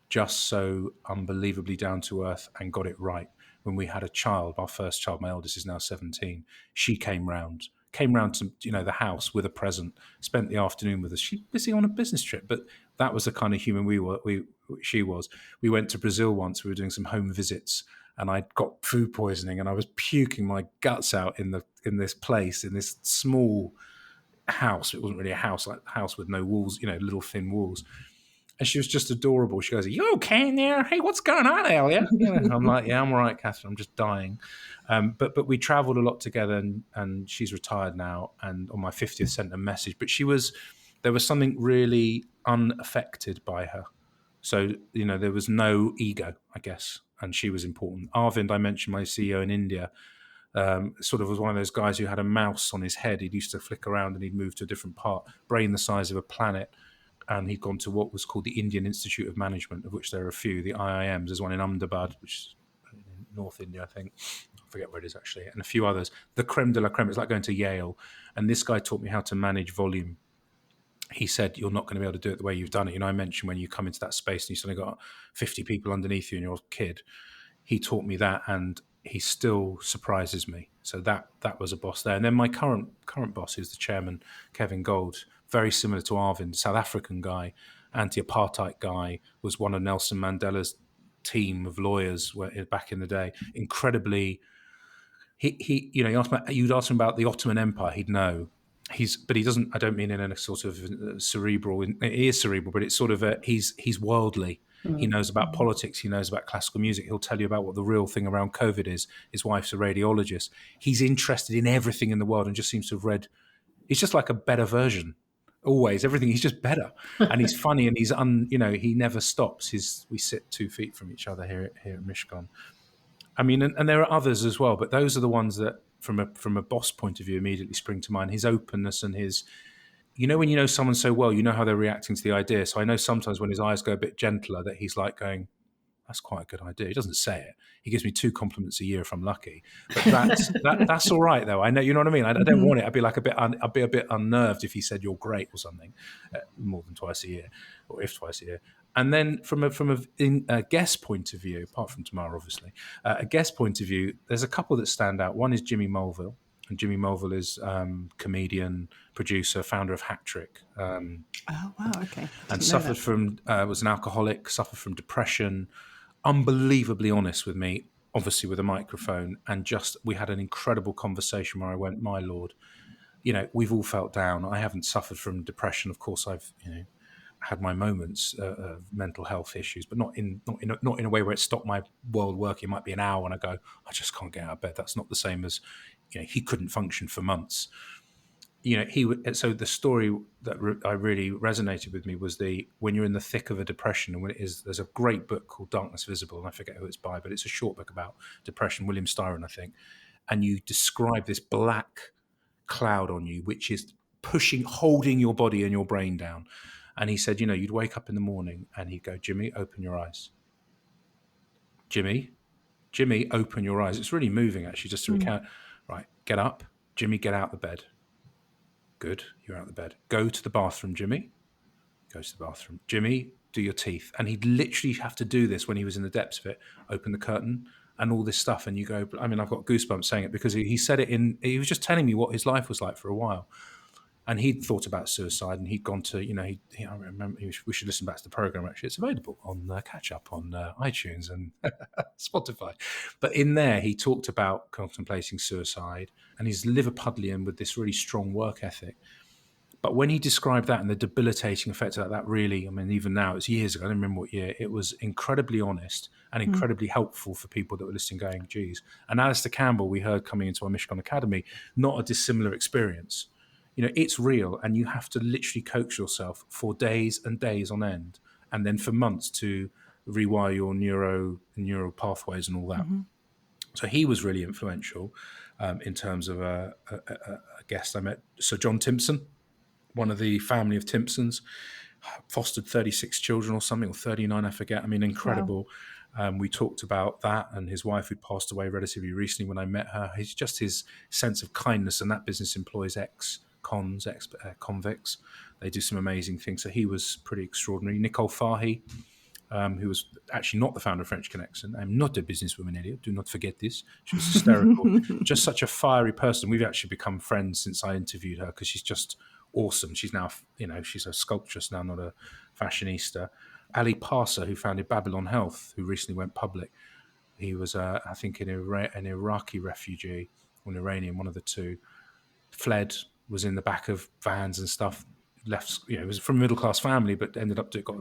just so unbelievably down to earth and got it right. When we had a child, our first child, my eldest is now 17, she came round to the house with a present, spent the afternoon with us. She was busy on a business trip, but that was the kind of human she was. We went to Brazil once. We were doing some home visits, and I got food poisoning, and I was puking my guts out in this place, in this small house. It wasn't really a house, like a house with no walls, little thin walls. And she was just adorable. She goes, "Are you okay in there? Hey, what's going on, Elliot?" I'm like, "Yeah, I'm all right, Catherine. I'm just dying." But we traveled a lot together, and she's retired now. And on my 50th, sent a message. But there was something really unaffected by her. So there was no ego, I guess, and she was important. Arvind, I mentioned, my CEO in India, sort of was one of those guys who had a mouse on his head. He'd used to flick around and he'd move to a different part, brain the size of a planet. And he'd gone to what was called the Indian Institute of Management, of which there are a few, the IIMs. There's one in Ahmedabad, which is in North India, I think. I forget where it is, actually. And a few others. The creme de la creme. It's like going to Yale. And this guy taught me how to manage volume. He said, you're not going to be able to do it the way you've done it. I mentioned when you come into that space and you suddenly got 50 people underneath you and you're a kid. He taught me that, and he still surprises me. So that was a boss there. And then my current boss, who's the chairman, Kevin Gold, very similar to Arvind, South African guy, anti-apartheid guy, was one of Nelson Mandela's team of lawyers back in the day. Incredibly, you'd ask him about the Ottoman Empire, he'd know. But he doesn't. I don't mean in a sort of cerebral. It is cerebral, but it's sort of he's worldly. He knows about politics. He knows about classical music. He'll tell you about what the real thing around COVID is. His wife's a radiologist. He's interested in everything in the world and just seems to have read. He's just like a better version. Always, everything. He's just better, and he's funny, and he never stops. We sit 2 feet from each other here at Mishcon. I mean, and there are others as well, but those are the ones that, from a boss point of view, immediately spring to mind. His openness and his. When you know someone so well, you know how they're reacting to the idea. So I know sometimes when his eyes go a bit gentler, that he's like going, that's quite a good idea. He doesn't say it. He gives me 2 compliments a year if I'm lucky. But that's all right, though. I know, you know what I mean? I don't want it. I'd be like I'd be a bit unnerved if he said you're great or something more than twice a year, or if twice a year. And then from a guest point of view, apart from tomorrow, obviously, a guest point of view, there's a couple that stand out. One is Jimmy Mulville. And Jimmy Mulville is comedian, producer, founder of Hat Trick. Oh, wow. Okay. And suffered from, was an alcoholic, suffered from depression, unbelievably honest with me, obviously with a microphone. And we had an incredible conversation where I went, my Lord, we've all felt down. I haven't suffered from depression. Of course, I've, had my moments of mental health issues, but not in a way where it stopped my world working. It might be an hour and I go, I just can't get out of bed. That's not the same as, he couldn't function for months. So the story that I really resonated with me was when you're in the thick of a depression, and there's a great book called Darkness Visible, and I forget who it's by, but it's a short book about depression, William Styron, I think. And you describe this black cloud on you, which is holding your body and your brain down. And he said, you'd wake up in the morning and he'd go, Jimmy, open your eyes. Jimmy, open your eyes. It's really moving, actually, just to recount. Right, get up. Jimmy, get out of the bed. Good, you're out of the bed. Go to the bathroom, Jimmy. Goes to the bathroom. Jimmy, do your teeth. And he'd literally have to do this when he was in the depths of it. Open the curtain and all this stuff. And you go, I mean, I've got goosebumps saying it because he said it he was just telling me what his life was like for a while. And he'd thought about suicide, and he'd gone to, I remember, we should listen back to the program, actually. It's available on Catch Up on iTunes and Spotify. But in there, he talked about contemplating suicide, and he's Liverpudlian with this really strong work ethic. But when he described that and the debilitating effect of that really, I mean, even now, it's years ago, I don't remember what year, it was incredibly honest and incredibly helpful for people that were listening going, geez. And Alistair Campbell, we heard coming into our Mishcon Academy, not a dissimilar experience. It's real, and you have to literally coach yourself for days and days on end, and then for months to rewire your neural pathways and all that. Mm-hmm. So he was really influential in terms of a guest I met, Sir John Timpson, one of the family of Timpsons, fostered 36 children or something, or 39, I forget. I mean, incredible. Wow. We talked about that, and his wife, who passed away relatively recently when I met her. His sense of kindness, and that business employs convicts. They do some amazing things. So he was pretty extraordinary. Nicole Fahy, who was actually not the founder of French Connection. I'm not a businesswoman, Elliot. Do not forget this. She was hysterical. Just such a fiery person. We've actually become friends since I interviewed her because she's just awesome. She's now, she's a sculptress now, not a fashionista. Ali Parsa, who founded Babylon Health, who recently went public. He was, I think, an Iraqi refugee, or an Iranian, one of the two. Fled, was in the back of vans and stuff. Left, was from a middle class family, but ended up got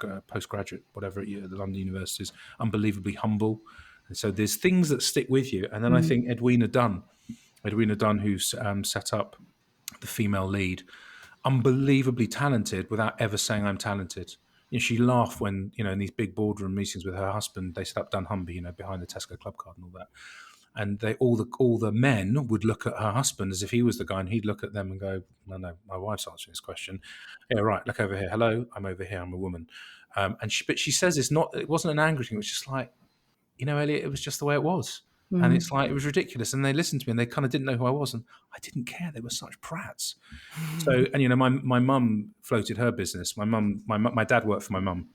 a postgraduate, whatever, at the London universities. Unbelievably humble, and so there's things that stick with you. And then I think Edwina Dunn, who's set up the female lead, unbelievably talented without ever saying I'm talented. She laughed when in these big boardroom meetings with her husband, they set up Dunnhumby, behind the Tesco Club card and all that. And all the men would look at her husband as if he was the guy, and he'd look at them and go, no, my wife's answering this question. Yeah, right, look over here. Hello, I'm over here, I'm a woman. But she says it wasn't an angry thing, it was just like, Elliot, it was just the way it was. Mm. And it's like, it was ridiculous. And they listened to me and they kind of didn't know who I was. And I didn't care. They were such prats. So, and my mum floated her business. My dad worked for my mum,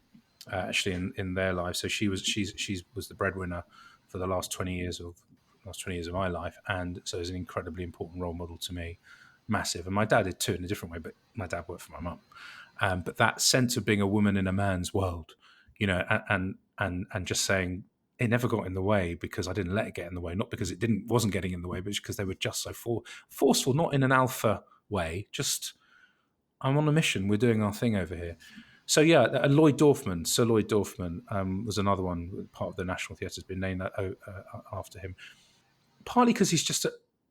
actually in their life. So she was the breadwinner for the last 20 years of my life, and so it's an incredibly important role model to me, massive. And my dad did too, in a different way, but my dad worked for my mum. But that sense of being a woman in a man's world, and just saying it never got in the way because I didn't let it get in the way, not because it wasn't getting in the way, but because they were just so forceful, not in an alpha way. Just, I'm on a mission. We're doing our thing over here. So yeah, Sir Lloyd Dorfman was another one. Part of the National Theatre has been named after him. Partly because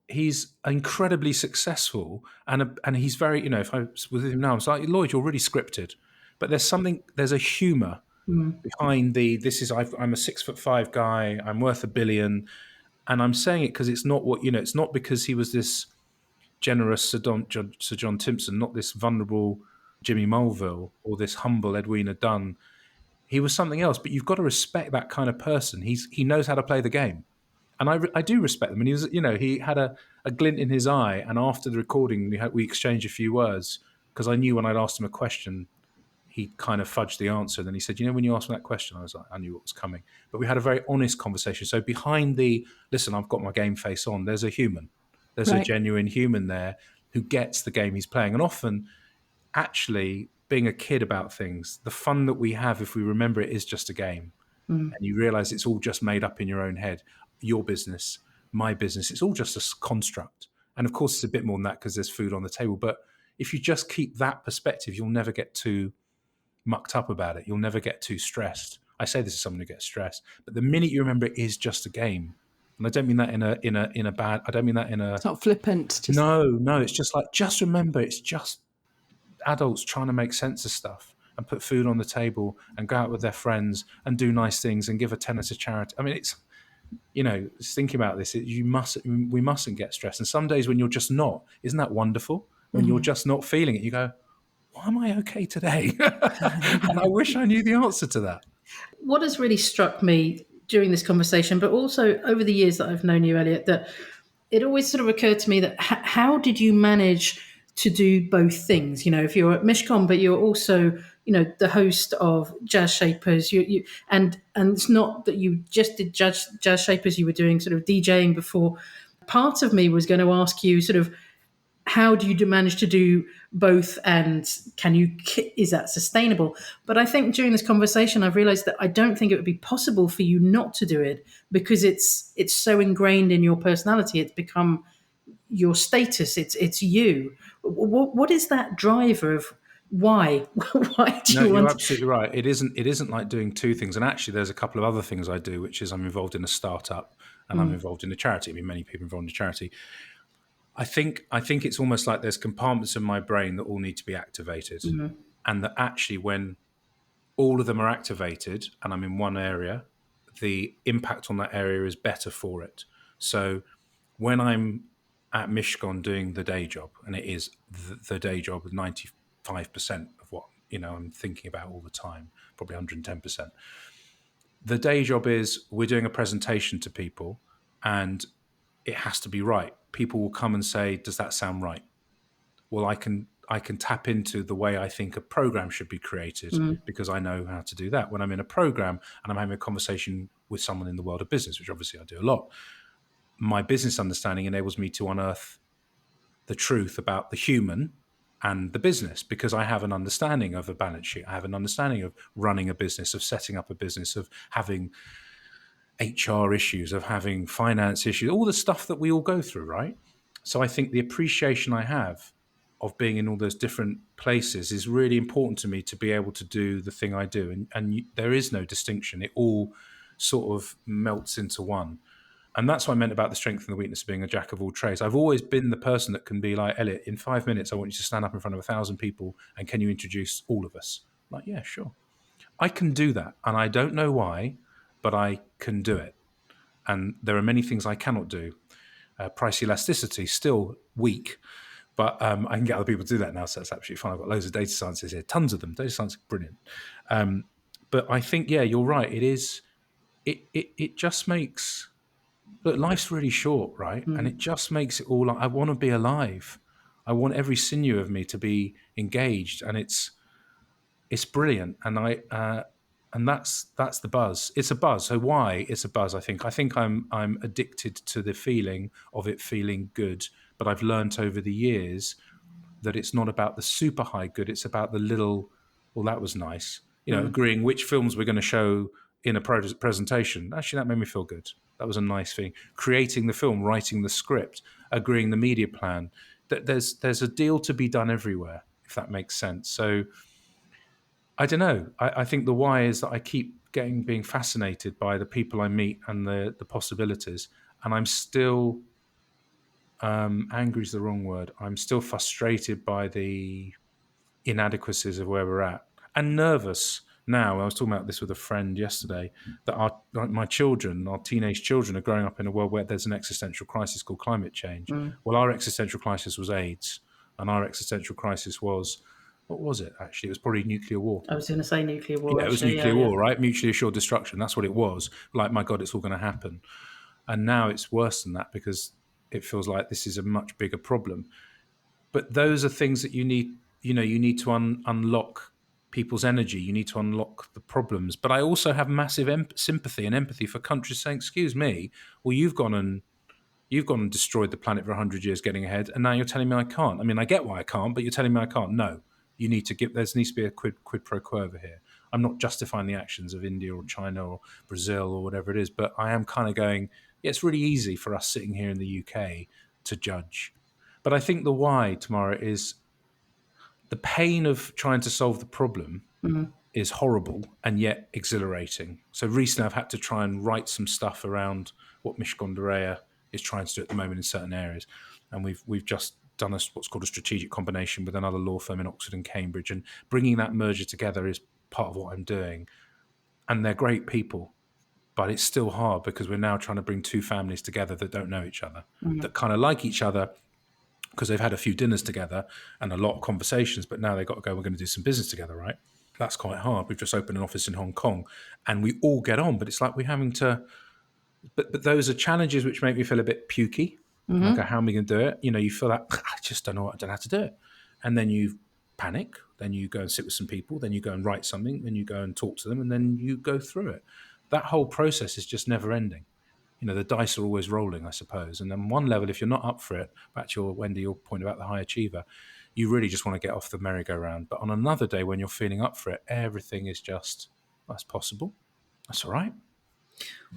he's incredibly successful, and he's very, if I was with him now, I'm like, Lloyd, you're really scripted, but there's a humour behind I'm a 6'5" guy, I'm worth $1 billion, and I'm saying it because it's not it's not because he was this generous Sir John Timpson, not this vulnerable Jimmy Mulville or this humble Edwina Dunn. He was something else, but you've got to respect that kind of person. He knows how to play the game. And I do respect them. And he was, he had a glint in his eye. And after the recording, we exchanged a few words because I knew when I'd asked him a question, he kind of fudged the answer. Then he said, when you asked me that question, I was like, I knew what was coming. But we had a very honest conversation. So behind listen, I've got my game face on, there's a human. There's a genuine human there who gets the game he's playing. And often, actually, being a kid about things, the fun that we have, if we remember it, is just a game. And you realize it's all just made up in your own head. Your business, my business, it's all just a construct. And of course, it's a bit more than that because there's food on the table. But if you just keep that perspective, you'll never get too mucked up about it. You'll never get too stressed. I say this as someone who gets stressed, but the minute you remember it is just a game, and I don't mean that in a bad. I don't mean that in a. It's not flippant. No. It's just like, just remember, it's just adults trying to make sense of stuff and put food on the table and go out with their friends and do nice things and give a tenner to charity. I mean, it's. Just thinking about this, we mustn't get stressed. And some days when you're just not, isn't that wonderful? When you're just not feeling it, you go, why am I okay today? And I wish I knew the answer to that. What has really struck me during this conversation, but also over the years that I've known you, Elliot, that it always sort of occurred to me that how did you manage to do both things? If you're at Mishcon, but you're also, the host of Jazz Shapers, and it's not that you just did Jazz Shapers, you were doing sort of DJing before. Part of me was going to ask you sort of, how do you manage to do both, and is that sustainable? But I think during this conversation, I've realized that I don't think it would be possible for you not to do it because it's so ingrained in your personality. It's become your status. It's you. What is that driver of why? Why do you want? You're absolutely right. It isn't like doing two things. And actually, there's a couple of other things I do, which is I'm involved in a startup and I'm involved in a charity. I mean, many people involved in a charity. I think it's almost like there's compartments in my brain that all need to be activated, and that actually when all of them are activated and I'm in one area, the impact on that area is better for it. So when I'm at Mishcon doing the day job, and it is the day job with 95% of what I'm thinking about all the time, probably 110%. The day job is we're doing a presentation to people, and it has to be right. People will come and say, does that sound right? Well, I can tap into the way I think a program should be created because I know how to do that. When I'm in a program and I'm having a conversation with someone in the world of business, which obviously I do a lot, my business understanding enables me to unearth the truth about the human and the business because I have an understanding of a balance sheet. I have an understanding of running a business, of setting up a business, of having HR issues, of having finance issues, all the stuff that we all go through, right? So I think the appreciation I have of being in all those different places is really important to me to be able to do the thing I do. And there is no distinction. It all sort of melts into one. And that's what I meant about the strength and the weakness of being a jack of all trades. I've always been the person that can be like, Elliot, in 5 minutes, I want you to stand up in front of 1,000 people and can you introduce all of us? I'm like, yeah, sure. I can do that. And I don't know why, but I can do it. And there are many things I cannot do. Price elasticity, still weak, but I can get other people to do that now, so that's absolutely fine. I've got loads of data scientists here, tons of them. Data science is brilliant. But I think, yeah, you're right. It just makes, look, life's really short, right? And it just makes it all like, I want to be alive. I want every sinew of me to be engaged, and it's brilliant. And that's the buzz. It's a buzz. So why it's a buzz? I think I'm addicted to the feeling of it feeling good. But I've learnt over the years that it's not about the super high good. It's about the little. Well, that was nice. Agreeing which films we're going to show in a presentation. Actually, that made me feel good. That was a nice thing. Creating the film, writing the script, agreeing the media plan. There's a deal to be done everywhere, if that makes sense. So. I don't know. I think the why is that I keep being fascinated by the people I meet and the possibilities. And I'm still, angry is the wrong word. I'm still frustrated by the inadequacies of where we're at and nervous now. I was talking about this with a friend yesterday that my children, our teenage children are growing up in a world where there's an existential crisis called climate change. Well, our existential crisis was AIDS, and our existential crisis was What was it, actually? It was probably nuclear war. I was going to say nuclear war. Yeah, it was actually. nuclear Yeah. war, right? Mutually assured destruction. That's what it was. Like, my God, it's all going to happen. And now it's worse than that because it feels like this is a much bigger problem. But those are things that you need, you need to unlock people's energy. You need to unlock the problems. But I also have massive sympathy and empathy for countries saying, excuse me, well, you've gone and destroyed the planet for 100 years getting ahead, and now you're telling me I can't. I mean, I get why I can't, but you're telling me I can't. No, you need to give. There needs to be a quid pro quo over here. I'm not justifying the actions of India or China or Brazil or whatever it is, but I am kind of going, yeah, it's really easy for us sitting here in the UK to judge. But I think the why, Tamara, is the pain of trying to solve the problem is horrible and yet exhilarating. So recently I've had to try and write some stuff around what Mishcon de Reya is trying to do at the moment in certain areas. And we've just done what's called a strategic combination with another law firm in Oxford and Cambridge. And bringing that merger together is part of what I'm doing. And they're great people, but it's still hard because we're now trying to bring two families together that don't know each other, that kind of like each other, because they've had a few dinners together and a lot of conversations, but now they've got to go, we're going to do some business together, right? That's quite hard. We've just opened an office in Hong Kong and we all get on, but it's like we're having to, but those are challenges which make me feel a bit pukey. Like, how am I going to do it? You feel like, I just don't know, I don't know how to do it. And then you panic, then you go and sit with some people, then you go and write something, then you go and talk to them, and then you go through it. That whole process is just never ending. The dice are always rolling, I suppose. And on one level, if you're not up for it, back to your point about the high achiever, you really just want to get off the merry-go-round. But on another day when you're feeling up for it, everything is just, that's possible. That's all right.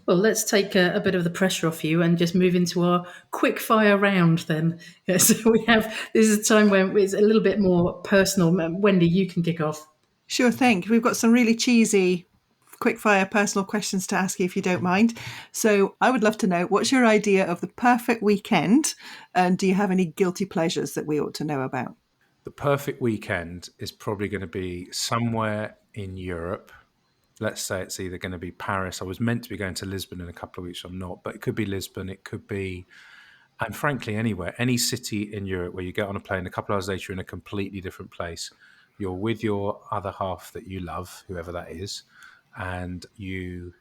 Well, let's take a bit of the pressure off you and just move into our quick fire round then. So this is a time when it's a little bit more personal. Wendy, you can kick off. Sure thing. We've got some really cheesy quickfire personal questions to ask you if you don't mind. So I would love to know, what's your idea of the perfect weekend? And do you have any guilty pleasures that we ought to know about? The perfect weekend is probably going to be somewhere in Europe. Let's say it's either going to be Paris. I was meant to be going to Lisbon in a couple of weeks. I'm not, but it could be Lisbon. It could be, and frankly, anywhere, any city in Europe where you get on a plane, a couple of hours later, you're in a completely different place. You're with your other half that you love, whoever that is, and you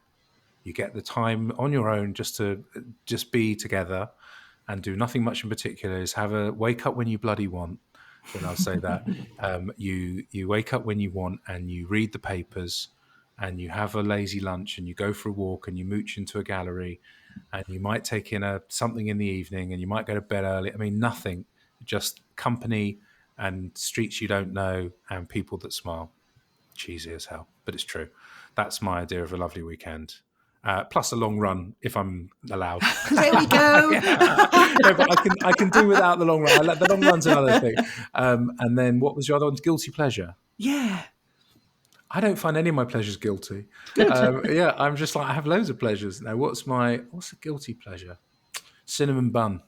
get the time on your own just to be together and do nothing much in particular. Is have a wake up when you bloody want. Then I'll say that you wake up when you want and you read the papers and you have a lazy lunch and you go for a walk and you mooch into a gallery and you might take in something in the evening and you might go to bed early. I mean, nothing, just company and streets you don't know and people that smile. Cheesy as hell, but it's true. That's my idea of a lovely weekend. Plus a long run, if I'm allowed. There we go. Yeah, but I can do without the long run. The long run's another thing. And then what was your other one? Guilty pleasure. Yeah. I don't find any of my pleasures guilty. Yeah, I'm just like, I have loads of pleasures. Now, what's a guilty pleasure? Cinnamon bun.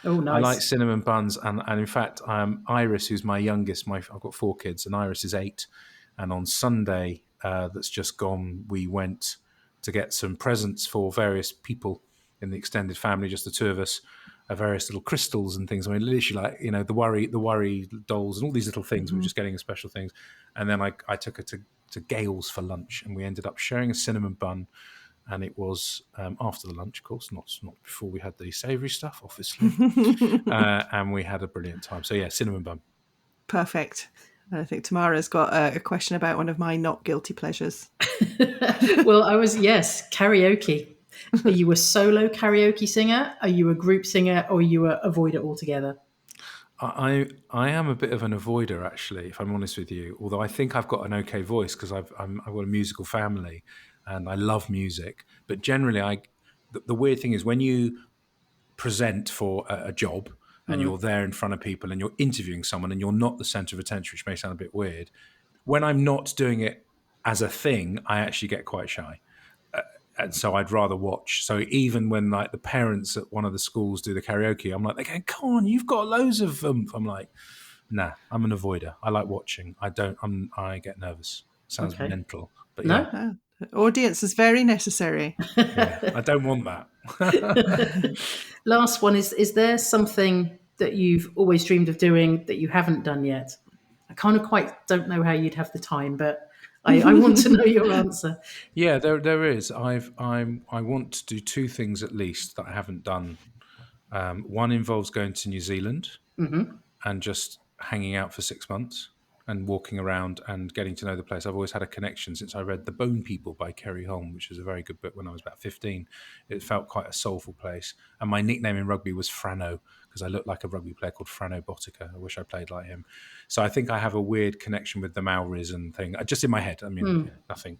Oh, nice. I like cinnamon buns. And in fact, Iris, who's my youngest, I've got 4 kids, and Iris is 8. And on Sunday that's just gone, we went to get some presents for various people in the extended family, just the 2 of us, various little crystals and things. I mean, literally like, the worry dolls and all these little things. We were just getting special things. And then I took her to Gale's for lunch, and we ended up sharing a cinnamon bun. And it was after the lunch, of course, not before we had the savoury stuff, obviously. And we had a brilliant time. So yeah, cinnamon bun. Perfect. I think Tamara's got a question about one of my not guilty pleasures. Well, yes, karaoke. Are you a solo karaoke singer? Are you a group singer? Or are you a avoider altogether? I am a bit of an avoider, actually, if I'm honest with you. Although I think I've got an okay voice because I've got a musical family and I love music. But generally, the weird thing is when you present for a job and you're there in front of people and you're interviewing someone and you're not the center of attention, which may sound a bit weird. When I'm not doing it as a thing, I actually get quite shy. And so I'd rather watch. So even when like the parents at one of the schools do the karaoke, I'm like, they're going, come on, you've got loads of them. I'm like, nah, I'm an avoider. I like watching. I get nervous. Sounds mental. But No? Yeah. Audience is very necessary. Yeah, I don't want that. Last one is there something that you've always dreamed of doing that you haven't done yet? I kind of quite don't know how you'd have the time, but I want to know your answer. Yeah, there is. I want to do two things at least that I haven't done. One involves going to New Zealand and just hanging out for 6 months and walking around and getting to know the place. I've always had a connection since I read The Bone People by Kerry Holm, which was a very good book when I was about 15. It felt quite a soulful place. And my nickname in rugby was Frano, because I looked like a rugby player called Frano Botica. I wish I played like him. So I think I have a weird connection with the Maoris and thing, just in my head. I mean, nothing,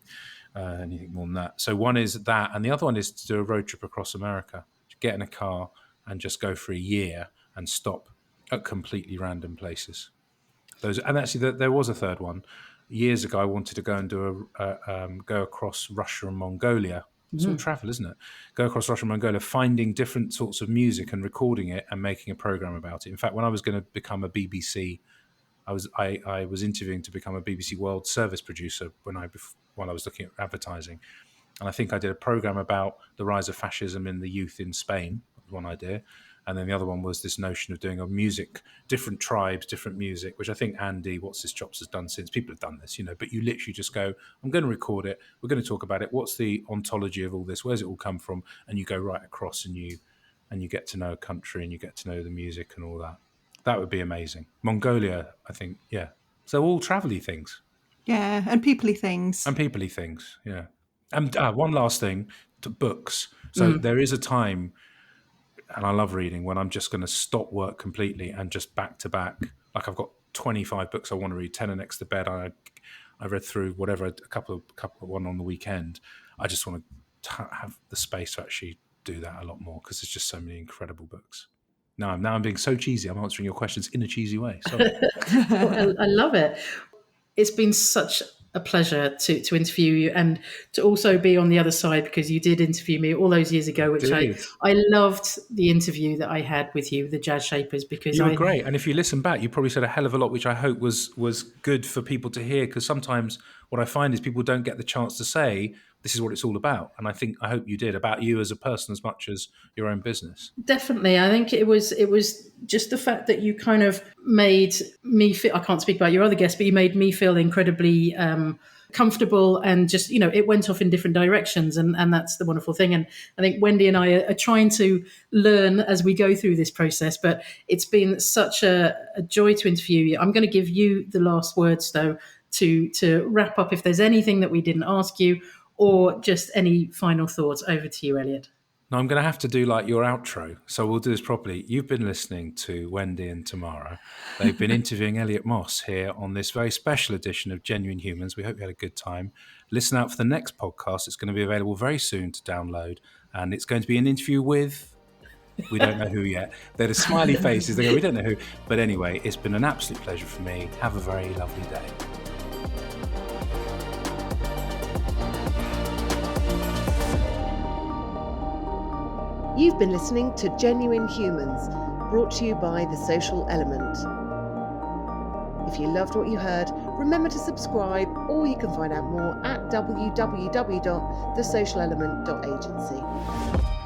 anything more than that. So one is that. And the other one is to do a road trip across America, to get in a car and just go for a year and stop at completely random places. And actually, there was a third one. Years ago, I wanted to go and go across Russia and Mongolia. It's all travel, isn't it? Go across Russia and Mongolia, finding different sorts of music and recording it and making a program about it. In fact, when I was going to become a BBC, I was interviewing to become a BBC World Service producer while I was looking at advertising. And I think I did a program about the rise of fascism in the youth in Spain, one idea. And then the other one was this notion of doing a music, different tribes, different music, which I think Andy, What's His Chops, has done since. People have done this, but you literally just go, I'm going to record it. We're going to talk about it. What's the ontology of all this? Where's it all come from? And you go right across and you get to know a country and you get to know the music and all that. That would be amazing. Mongolia, I think, yeah. So all travel-y things. Yeah, and people-y things. Yeah. And one last thing, to books. So there is a time, and I love reading, when I'm just going to stop work completely and just back to back. Like I've got 25 books I want to read, 10 are next to bed. I read through whatever, a couple of one on the weekend. I just want to have the space to actually do that a lot more because there's just so many incredible books. Now I'm being so cheesy. I'm answering your questions in a cheesy way. Sorry. I love it. It's been such a pleasure to interview you and to also be on the other side, because you did interview me all those years ago, which I loved the interview that I had with you, the Jazz Shapers, because you were great. And if you listen back, you probably said a hell of a lot, which I hope was good for people to hear, because sometimes what I find is people don't get the chance to say, this is what it's all about. And I hope you did, about you as a person as much as your own business. Definitely. I think it was just the fact that you kind of made me feel, I can't speak about your other guests, but you made me feel incredibly comfortable, and just, it went off in different directions. And that's the wonderful thing. And I think Wendy and I are trying to learn as we go through this process, but it's been such a joy to interview you. I'm going to give you the last words, though, to wrap up. If there's anything that we didn't ask you, or just any final thoughts, over to you, Elliot. Now, I'm going to have to do like your outro, so we'll do this properly. You've been listening to Wendy and Tamara. They've been interviewing Elliot Moss here on this very special edition of Genuine Humans. We hope you had a good time. Listen out for the next podcast. It's going to be available very soon to download, and it's going to be an interview with... We don't know who yet. They're the smiley faces. They go, we don't know who. But anyway, it's been an absolute pleasure for me. Have a very lovely day. You've been listening to Genuine Humans, brought to you by The Social Element. If you loved what you heard, remember to subscribe, or you can find out more at www.thesocialelement.agency.